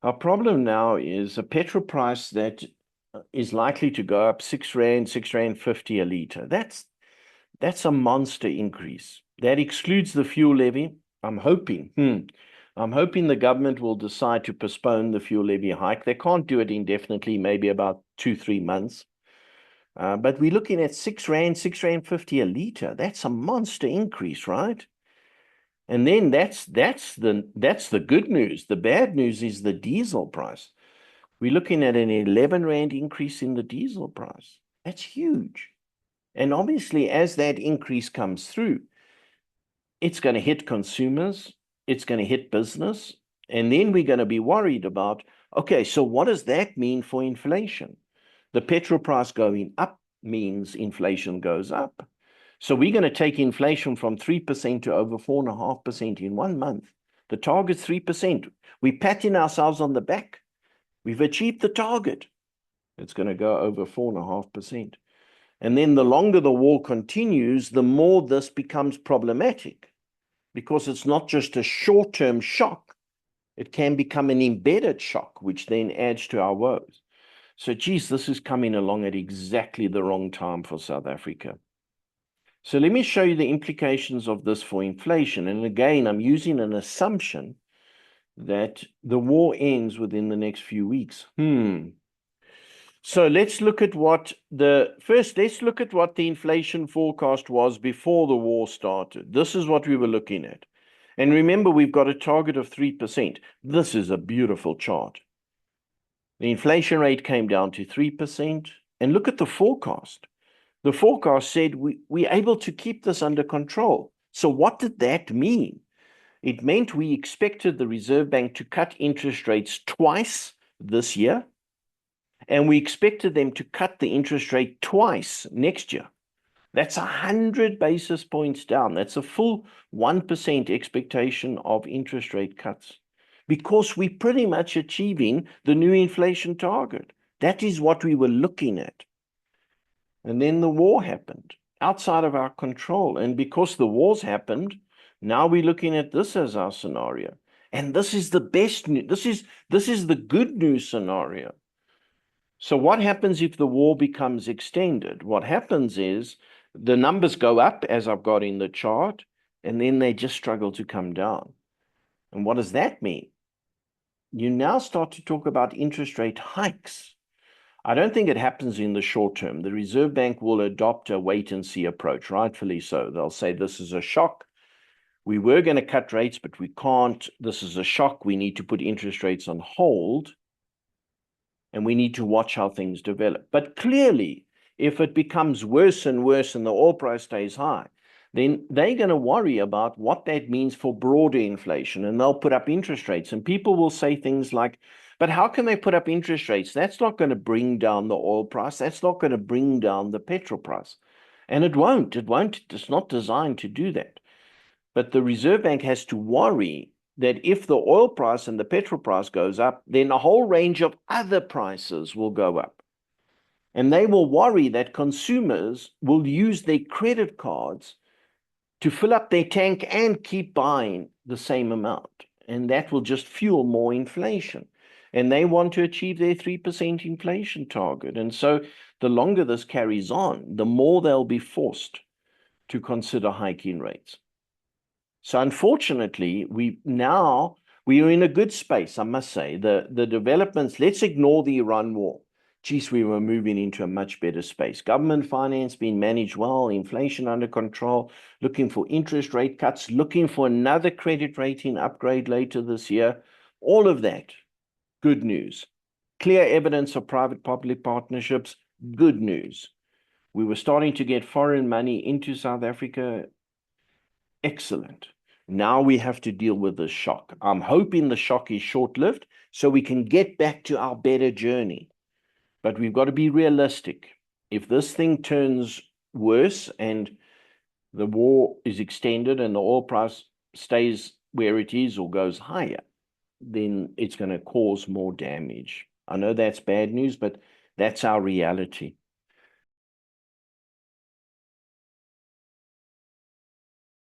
Our problem now is a petrol price that is likely to go up 6 rand, 6 rand 50 a liter. That's a monster increase. That excludes the fuel levy. I'm hoping, I'm hoping the government will decide to postpone the fuel levy hike. They can't do it indefinitely, maybe about 2, 3 months. But we're looking at 6 rand, 6 rand 50 a liter. That's a monster increase, right? And then that's the good news. The bad news is the diesel price. We're looking at an 11 rand increase in the diesel price. That's huge. And obviously, as that increase comes through, it's going to hit consumers, it's going to hit business, and then we're going to be worried about, okay, so what does that mean for inflation? The petrol price going up means inflation goes up. So we're going to take inflation from 3% to over 4.5% in 1 month. The target's 3%. We're patting ourselves on the back. We've achieved the target. It's going to go over 4.5%. And then the longer the war continues, the more this becomes problematic because it's not just a short-term shock. It can become an embedded shock, which then adds to our woes. So, geez, this is coming along at exactly the wrong time for South Africa. So let me show you the implications of this for inflation. And again, I'm using an assumption that the war ends within the next few weeks. So let's look at what the inflation forecast was before the war started. This is what we were looking at. And remember, we've got a target of 3%. This is a beautiful chart. The inflation rate came down to 3%. And look at the forecast. The forecast said we're able to keep this under control. So what did that mean? It meant we expected the Reserve Bank to cut interest rates twice this year, and we expected them to cut the interest rate twice next year. That's 100 basis points down. That's a full 1% expectation of interest rate cuts because we're pretty much achieving the new inflation target. That is what we were looking at. And then the war happened outside of our control. And because the wars happened, now we're looking at this as our scenario. And this is the best news. This is the good news scenario. So what happens if the war becomes extended? What happens is the numbers go up, as I've got in the chart, and then they just struggle to come down. And what does that mean? You now start to talk about interest rate hikes. I don't think it happens in the short term. The Reserve Bank will adopt a wait-and-see approach, rightfully so. They'll say, this is a shock. We were going to cut rates, but we can't. This is a shock. We need to put interest rates on hold, and we need to watch how things develop. But clearly, if it becomes worse and worse and the oil price stays high, then they're going to worry about what that means for broader inflation, and they'll put up interest rates. And people will say things like, but how can they put up interest rates? That's not going to bring down the oil price. That's not going to bring down the petrol price. And it won't. It won't. It's not designed to do that. But the Reserve Bank has to worry that if the oil price and the petrol price goes up, then a whole range of other prices will go up. And they will worry that consumers will use their credit cards to fill up their tank and keep buying the same amount. And that will just fuel more inflation. And they want to achieve their 3% inflation target. And so the longer this carries on, the more they'll be forced to consider hiking rates. So unfortunately, we are in a good space, I must say. The developments, let's ignore the Iran war. Geez, we were moving into a much better space. Government finance being managed well, inflation under control, looking for interest rate cuts, looking for another credit rating upgrade later this year. All of that, good news. Clear evidence of private-public partnerships, good news. We were starting to get foreign money into South Africa. Excellent. Now we have to deal with this shock. I'm hoping the shock is short-lived so we can get back to our better journey. But we've got to be realistic. If this thing turns worse and the war is extended and the oil price stays where it is or goes higher, then it's going to cause more damage. I know that's bad news, but that's our reality.